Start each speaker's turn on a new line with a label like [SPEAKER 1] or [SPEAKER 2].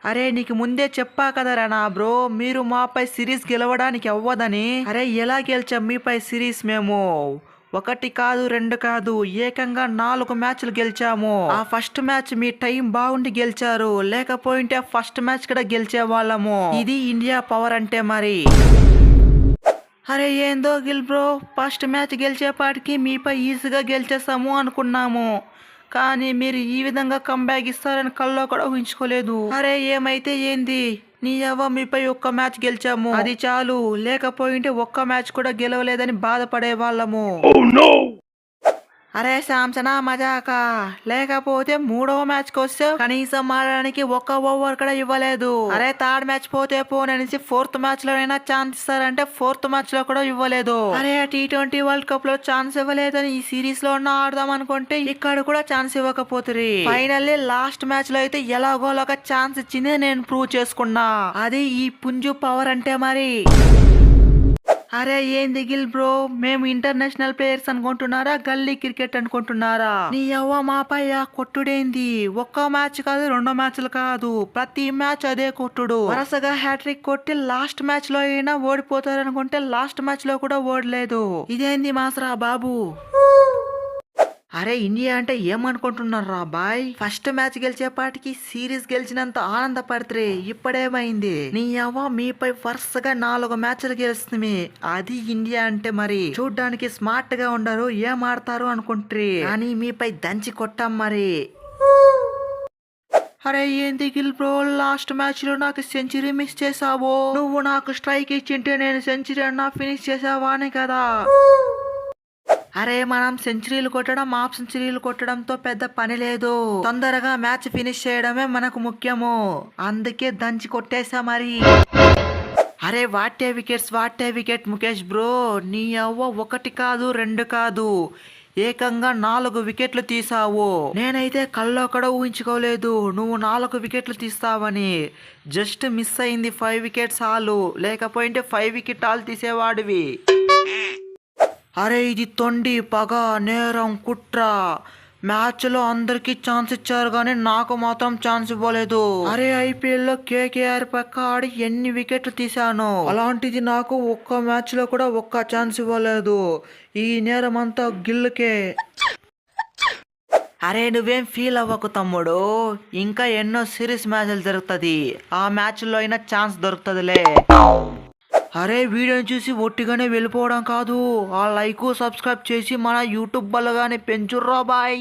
[SPEAKER 1] అరే నీకు ముందే చెప్పా కదరా నా బ్రో, మీరు మాపై సిరీస్ గెలవడానికి అవ్వదని. అరే ఎలా గెలిచాం మీపై సిరీస్ మేము? ఒకటి కాదు రెండు కాదు, ఏకంగా 4 మ్యాచ్లు గెలిచాము. ఆ ఫస్ట్ మ్యాచ్ మీ టైం బాగుండి గెలిచారు, లేకపోయింటే ఫస్ట్ మ్యాచ్ కూడా గెలిచే వాళ్ళము. ఇది ఇండియా పవర్ అంటే మరి. అరే ఏందో గిల్ బ్రో, ఫస్ట్ మ్యాచ్ గెలిచేపాటికి మీపై ఈజీగా గెలిచేస్తాము అనుకున్నాము, కానీ మీరు ఈ విధంగా కంబ్యాక్ ఇస్తారని కల్లో కూడా ఊహించుకోలేదు. అరే ఏమైతే ఏంది, నీ అవ్వ మీపై ఒక్క మ్యాచ్ గెలిచాము, అది చాలు. లేకపోయింటే ఒక్క మ్యాచ్ కూడా గెలవలేదని బాధపడే వాళ్ళము. అరే శాంసనా మజాకా, లేకపోతే 3వ మ్యాచ్ కి వస్తే కనీసం ఆడడానికి ఒక్క ఓవర్ కూడా ఇవ్వలేదు. అరే థర్డ్ మ్యాచ్ పోతే పోననేసి 4th మ్యాచ్ లోనైనా ఛాన్స్ ఇస్తారంటే 4th మ్యాచ్ లో కూడా ఇవ్వలేదు. అరే T20 వరల్డ్ కప్ లో ఛాన్స్ ఇవ్వలేదని ఈ సిరీస్ లో ఆడదాం అనుకుంటే ఇక్కడ కూడా ఛాన్స్ ఇవ్వకపోతుంది. ఫైనల్లీ లాస్ట్ మ్యాచ్ లో అయితే ఎలాగోలాగా ఛాన్స్ ఇచ్చింది నేను ప్రూవ్ చేసుకున్నా. అది ఈ పుంజు పవర్ అంటే మరి. అరే ఏంది గిల్ బ్రో, మేము ఇంటర్నేషనల్ ప్లేయర్స్ అనుకుంటున్నారా, గల్లీ క్రికెట్ అనుకుంటున్నారా? నీ అవ్వ మాపై ఆ కొట్టుడేంది? ఒక్క మ్యాచ్ కాదు 2 మ్యాచ్లు కాదు, ప్రతి మ్యాచ్ అదే కొట్టుడు. వరుసగా హ్యాట్రిక్ కొట్టి లాస్ట్ మ్యాచ్ లో అయినా ఓడిపోతారనుకుంటే లాస్ట్ మ్యాచ్ లో కూడా ఓడలేదు. ఇదేంది మాసరా బాబు? అరే ఇండియా అంటే ఏమనుకుంటున్నారా బాయ్? ఫస్ట్ మ్యాచ్ గెలిచేపాటికి సిరీస్ గెలిచినంత ఆనందపడితే ఇప్పుడేమైంది? నీ అవ్వ మీపై వరుసగా 4 మ్యాచ్లు గెలుస్తుంది. అది ఇండియా అంటే మరి. చూడ్డానికి స్మార్ట్ గా ఉండరు, ఏం ఆడతారు అనుకుంటారు, కానీ మీపై దంచి కొట్టాం మరి. అరే ఏంది గిల్ బ్రో, లాస్ట్ మ్యాచ్ లో నాకు సెంచరీ మిస్ చేసావు. నువ్వు నాకు స్ట్రైక్ ఇచ్చింటే నేను సెంచరీ అన్నా ఫినిష్ చేసావానే కదా. అరే మనం సెంచరీలు కొట్టడం, హాఫ్ సెంచరీలు కొట్టడంతో పెద్ద పని లేదు, తొందరగా మ్యాచ్ ఫినిష్ చేయడమే మనకు ముఖ్యము. అందుకే దంచి కొట్టేసా మరి. అరే వాటే వికెట్ ముఖేష్ బ్రో, నీ అవ్వ 1 కాదు 2 కాదు, ఏకంగా 4 వికెట్లు తీసావు. నేనైతే కల్లో కూడా ఊహించుకోలేదు నువ్వు 4 వికెట్లు తీస్తావని. జస్ట్ మిస్ అయింది 5 వికెట్స్ ఆలు, లేకపోయింటే 5 వికెట్ ఆలు తీసేవాడివి. అరే ఇది తొండి, పగ, నేరం, కుట్ర. మ్యాచ్ లో అందరికి ఛాన్స్ ఇచ్చారు కానీ నాకు మాత్రం ఛాన్స్ ఇవ్వలేదు. అరే ఐపీఎల్ లో కేకేఆర్ పక్క ఆడి ఎన్ని వికెట్లు తీశాను, అలాంటిది నాకు ఒక్క మ్యాచ్ లో కూడా ఒక్క ఛాన్స్ ఇవ్వలేదు. ఈ నేరం అంతా గిల్లుకే. అరే నువ్వేం ఫీల్ అవ్వకు తమ్ముడు, ఇంకా ఎన్నో సిరీస్ మ్యాచ్లు జరుగుతుంది, ఆ మ్యాచ్ లో అయినా ఛాన్స్ దొరుకుతుందిలే. అరే వీడియోని చూసి ఒట్టిగానే వెళ్ళిపోవడం కాదు, ఆ లైక్ సబ్స్క్రైబ్ చేసి మన యూట్యూబ్ బలగానే పెంచుర్రా బాయ్.